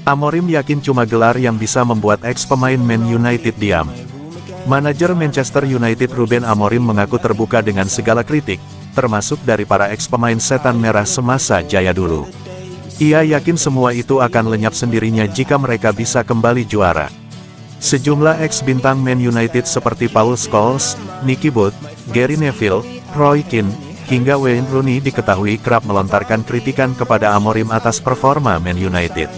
Amorim yakin cuma gelar yang bisa membuat ex-pemain Man United diam. Manajer Manchester United Ruben Amorim mengaku terbuka dengan segala kritik, termasuk dari para ex-pemain setan merah semasa jaya dulu. Ia yakin semua itu akan lenyap sendirinya jika mereka bisa kembali juara. Sejumlah ex-bintang Man United seperti Paul Scholes, Nicky Butt, Gary Neville, Roy Keane, hingga Wayne Rooney diketahui kerap melontarkan kritikan kepada Amorim atas performa Man United.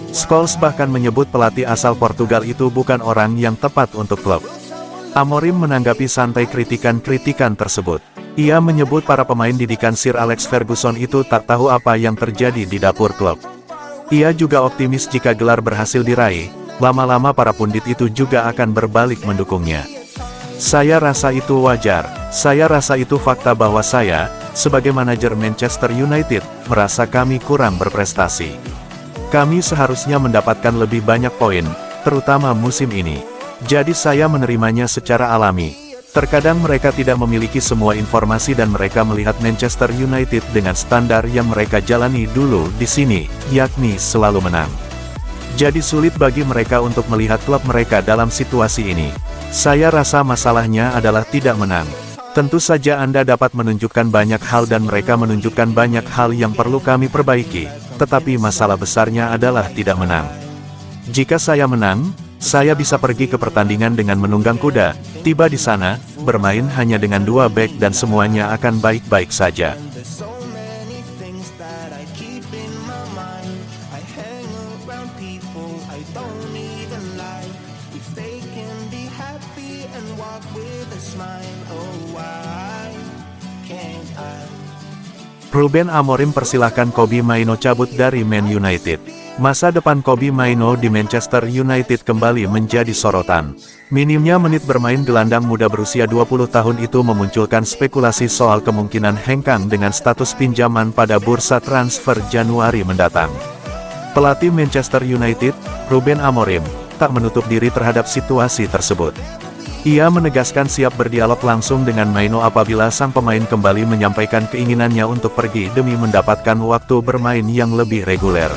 Scholes bahkan menyebut pelatih asal Portugal itu bukan orang yang tepat untuk klub. Amorim menanggapi santai kritikan-kritikan tersebut. Ia menyebut para pemain didikan Sir Alex Ferguson itu tak tahu apa yang terjadi di dapur klub. Ia juga optimis jika gelar berhasil diraih, lama-lama para pundit itu juga akan berbalik mendukungnya. Saya rasa itu wajar. Saya rasa itu fakta bahwa saya, sebagai manajer Manchester United, merasa kami kurang berprestasi. Kami seharusnya mendapatkan lebih banyak poin, terutama musim ini. Jadi saya menerimanya secara alami. Terkadang mereka tidak memiliki semua informasi dan mereka melihat Manchester United dengan standar yang mereka jalani dulu di sini, yakni selalu menang. Jadi sulit bagi mereka untuk melihat klub mereka dalam situasi ini. Saya rasa masalahnya adalah tidak menang. Tentu saja Anda dapat menunjukkan banyak hal dan mereka menunjukkan banyak hal yang perlu kami perbaiki, tetapi masalah besarnya adalah tidak menang. Jika saya menang, saya bisa pergi ke pertandingan dengan menunggang kuda, tiba di sana, bermain hanya dengan 2 bek dan semuanya akan baik-baik saja. Ruben Amorim persilahkan Kobbie Mainoo cabut dari Man United. Masa depan Kobbie Mainoo di Manchester United kembali menjadi sorotan. Minimnya menit bermain gelandang muda berusia 20 tahun itu memunculkan spekulasi soal kemungkinan hengkang dengan status pinjaman pada bursa transfer Januari mendatang. Pelatih Manchester United, Ruben Amorim, tak menutup diri terhadap situasi tersebut. Ia menegaskan siap berdialog langsung dengan Mainoo apabila sang pemain kembali menyampaikan keinginannya untuk pergi demi mendapatkan waktu bermain yang lebih reguler.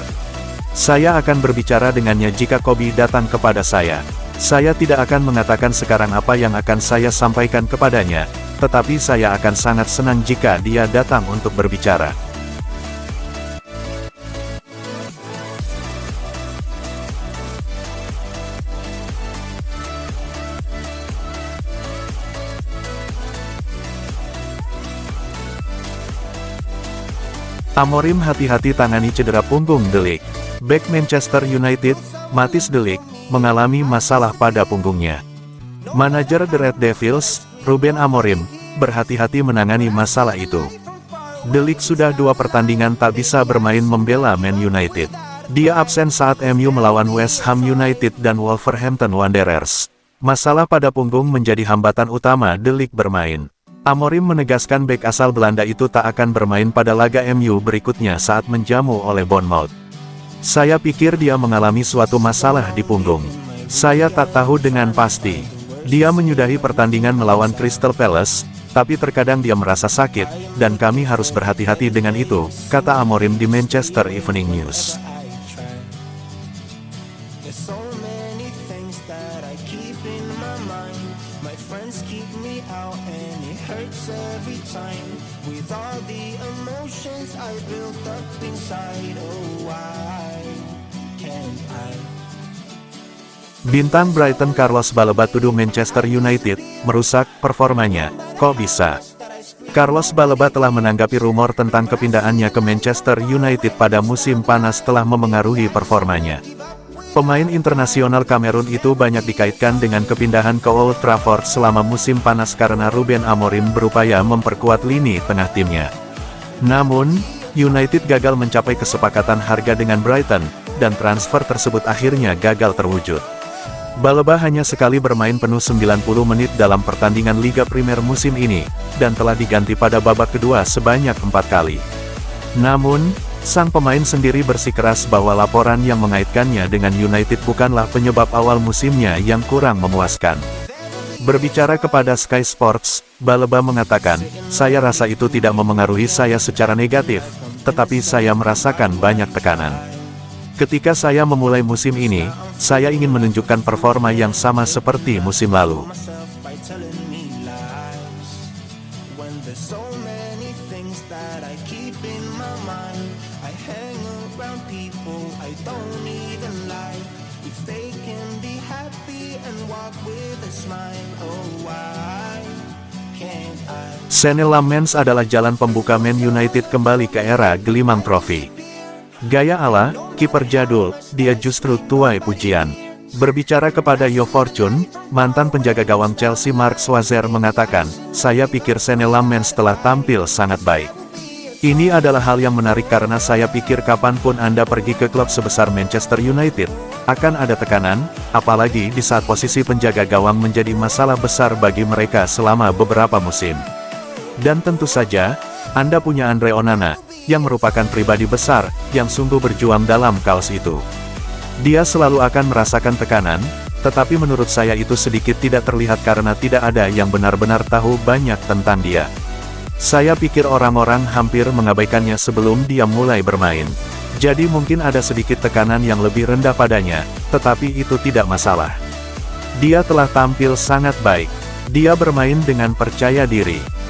Saya akan berbicara dengannya jika Kobbie datang kepada saya. Saya tidak akan mengatakan sekarang apa yang akan saya sampaikan kepadanya, tetapi saya akan sangat senang jika dia datang untuk berbicara. Amorim hati-hati tangani cedera punggung De Ligt. Bek Manchester United, Matthijs De Ligt, mengalami masalah pada punggungnya. Manajer The Red Devils, Ruben Amorim, berhati-hati menangani masalah itu. De Ligt sudah 2 pertandingan tak bisa bermain membela Man United. Dia absen saat MU melawan West Ham United dan Wolverhampton Wanderers. Masalah pada punggung menjadi hambatan utama De Ligt bermain. Amorim menegaskan bek asal Belanda itu tak akan bermain pada laga MU berikutnya saat menjamu oleh Bournemouth. Saya pikir dia mengalami suatu masalah di punggung. Saya tak tahu dengan pasti. Dia menyudahi pertandingan melawan Crystal Palace, tapi terkadang dia merasa sakit, dan kami harus berhati-hati dengan itu, kata Amorim di Manchester Evening News. Bintang Brighton Carlos Baleba tuduh Manchester United merusak performanya. Kok bisa? Carlos Baleba telah menanggapi rumor tentang kepindahannya ke Manchester United pada musim panas telah memengaruhi performanya. Pemain internasional Kamerun itu banyak dikaitkan dengan kepindahan ke Old Trafford selama musim panas karena Ruben Amorim berupaya memperkuat lini tengah timnya. Namun, United gagal mencapai kesepakatan harga dengan Brighton, dan transfer tersebut akhirnya gagal terwujud. Baleba hanya sekali bermain penuh 90 menit dalam pertandingan Liga Primer musim ini, dan telah diganti pada babak kedua sebanyak 4 kali. Namun, sang pemain sendiri bersikeras bahwa laporan yang mengaitkannya dengan United bukanlah penyebab awal musimnya yang kurang memuaskan. Berbicara kepada Sky Sports, Baleba mengatakan, "Saya rasa itu tidak memengaruhi saya secara negatif, tetapi saya merasakan banyak tekanan. Ketika saya memulai musim ini, saya ingin menunjukkan performa yang sama seperti musim lalu. Senne Lammens adalah jalan pembuka Man United kembali ke era gelimang trofi. Gaya ala, kiper jadul, dia justru tuai pujian. Berbicara kepada Yo Fortune, mantan penjaga gawang Chelsea Mark Schwarzer mengatakan, "Saya pikir Senne Lammens telah tampil sangat baik. Ini adalah hal yang menarik karena saya pikir kapanpun Anda pergi ke klub sebesar Manchester United, akan ada tekanan, apalagi di saat posisi penjaga gawang menjadi masalah besar bagi mereka selama beberapa musim. Dan tentu saja, Anda punya Andre Onana, yang merupakan pribadi besar, yang sungguh berjuang dalam kaos itu. Dia selalu akan merasakan tekanan, tetapi menurut saya itu sedikit tidak terlihat karena tidak ada yang benar-benar tahu banyak tentang dia. Saya pikir orang-orang hampir mengabaikannya sebelum dia mulai bermain. Jadi mungkin ada sedikit tekanan yang lebih rendah padanya, tetapi itu tidak masalah. Dia telah tampil sangat baik. Dia bermain dengan percaya diri.